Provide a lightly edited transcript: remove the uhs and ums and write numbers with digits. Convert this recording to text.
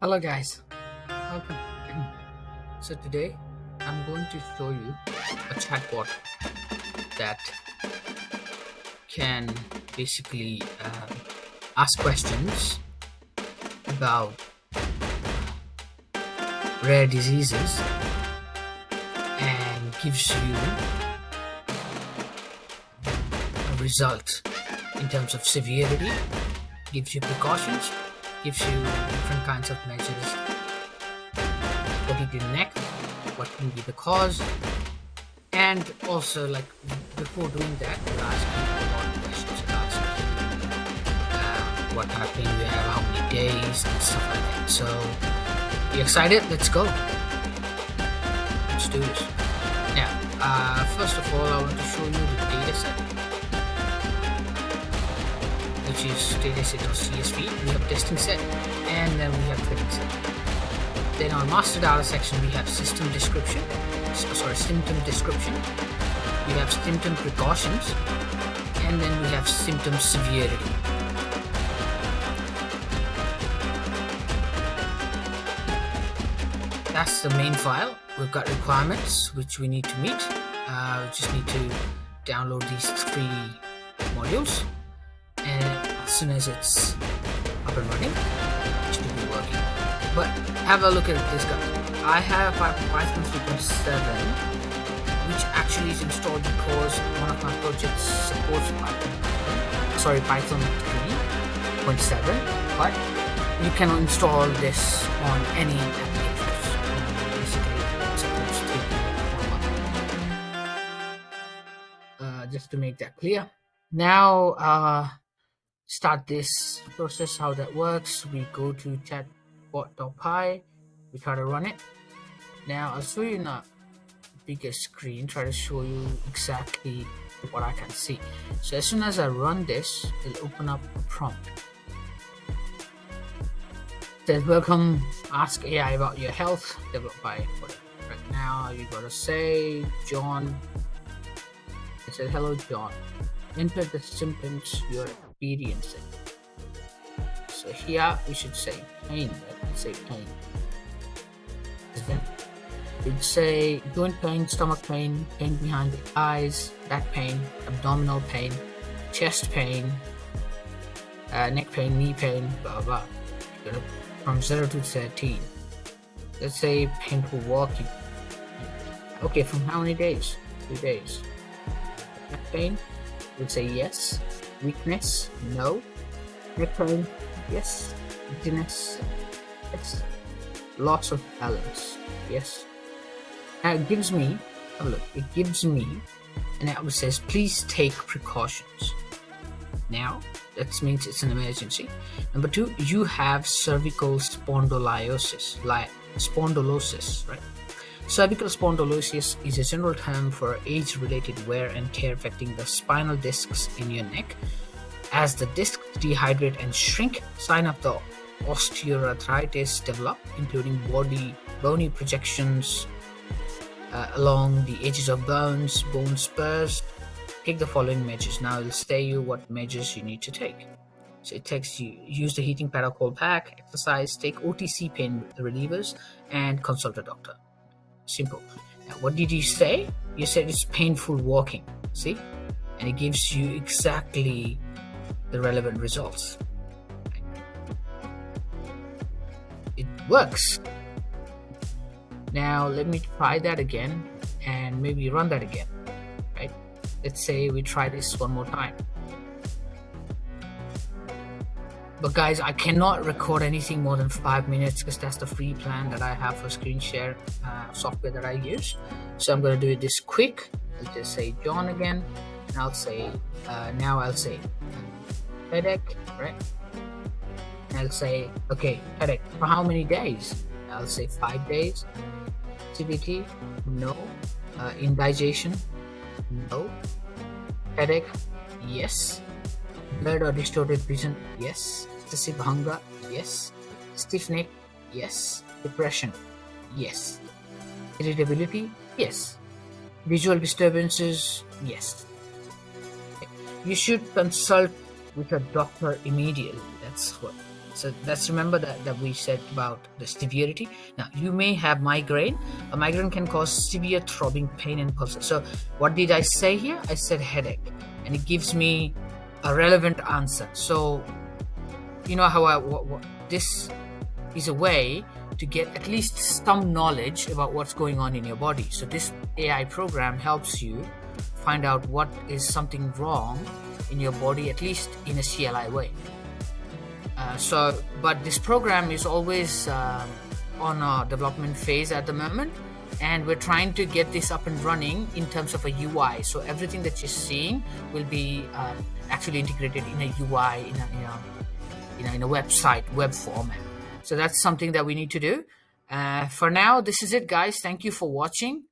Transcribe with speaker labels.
Speaker 1: Hello guys, welcome. So today I'm going to show you a chatbot that can basically ask questions about rare diseases and gives you a result in terms of severity, gives you precautions, gives you different kinds of measures. What is your neck, what can be the cause, and also like before doing that it'll ask you a lot of questions. It'll ask you what kind of pain you have, how many days, and stuff like that. So you excited? Let's go. Let's do this. Now first of all I want to show you the dataset, which is dataset or CSV. We have testing set and then we have training set. Then on master data section we have symptom description, we have symptom precautions, and then we have symptom severity. That's the main file. We've got requirements which we need to meet. We just need to download these 3 modules, and as soon as it's up and running it should be working. But have a look at this guy. I have Python 3.7, which actually is installed because one of my projects supports Python 3.7, but you can install this on any applications. Basically it supports 3.1. Just to make that clear. Now start this process. How that works, we go to chatbot.py, we try to run it. Now I'll show you in a bigger screen, try to show you exactly what I can see. So as soon as I run this, it'll open up a prompt. It says welcome, ask AI about your health, developed by whatever. Right now you gotta say John. It says hello John, enter the symptoms you're experiencing. So here we should say pain, right? Let's say pain. Then we'd say joint pain, stomach pain, pain behind the eyes, back pain, abdominal pain, chest pain, neck pain, knee pain, blah blah blah. From 0 to 13. Let's say painful walking. Okay, from how many days? 2 days. Neck pain, we'd say yes. Weakness, no. Neck pain, yes. Dizziness, yes. Loss of balance, yes. Now it gives me, have a look, it gives me, and it says please take precautions. Now that means it's an emergency. Number 2, you have cervical spondylosis, right? Cervical spondylosis is a general term for age-related wear and tear affecting the spinal discs in your neck. As the discs dehydrate and shrink, signs of the osteoarthritis develop, including bony projections along the edges of bones, bone spurs. Take the following measures. Now it'll tell you what measures you need to take. So it takes you use the heating pad or cold pack, exercise, take OTC pain relievers, and consult a doctor. Simple. Now what did you say? You said it's painful walking. See? And it gives you exactly the relevant results. It works. Now let me try that again and maybe run that again, right? Let's say we try this one more time. But guys, I cannot record anything more than 5 minutes because that's the free plan that I have for screen share software that I use. So I'm going to do this quick. I'll just say John again, and I'll say now I'll say headache, right? And I'll say okay, headache for how many days? I'll say 5 days. CBT, no. Indigestion, no. Headache, yes. Blurred or distorted vision, yes. Excessive hunger, yes. Stiff neck, yes. Depression, yes. Irritability, yes. Visual disturbances, yes. You should consult with a doctor immediately. That's what So let's remember that we said about the severity. Now, you may have migraine. A migraine can cause severe throbbing pain and pulses. So what did I say here? I said headache, and it gives me a relevant answer. So you know how this is a way to get at least some knowledge about what's going on in your body. So this AI program helps you find out what is something wrong in your body, at least in a CLI way. But this program is always on a development phase at the moment, and we're trying to get this up and running in terms of a UI. So everything that you're seeing will be actually integrated in a UI, in a website, web format. So that's something that we need to do. For now, this is it, guys. Thank you for watching.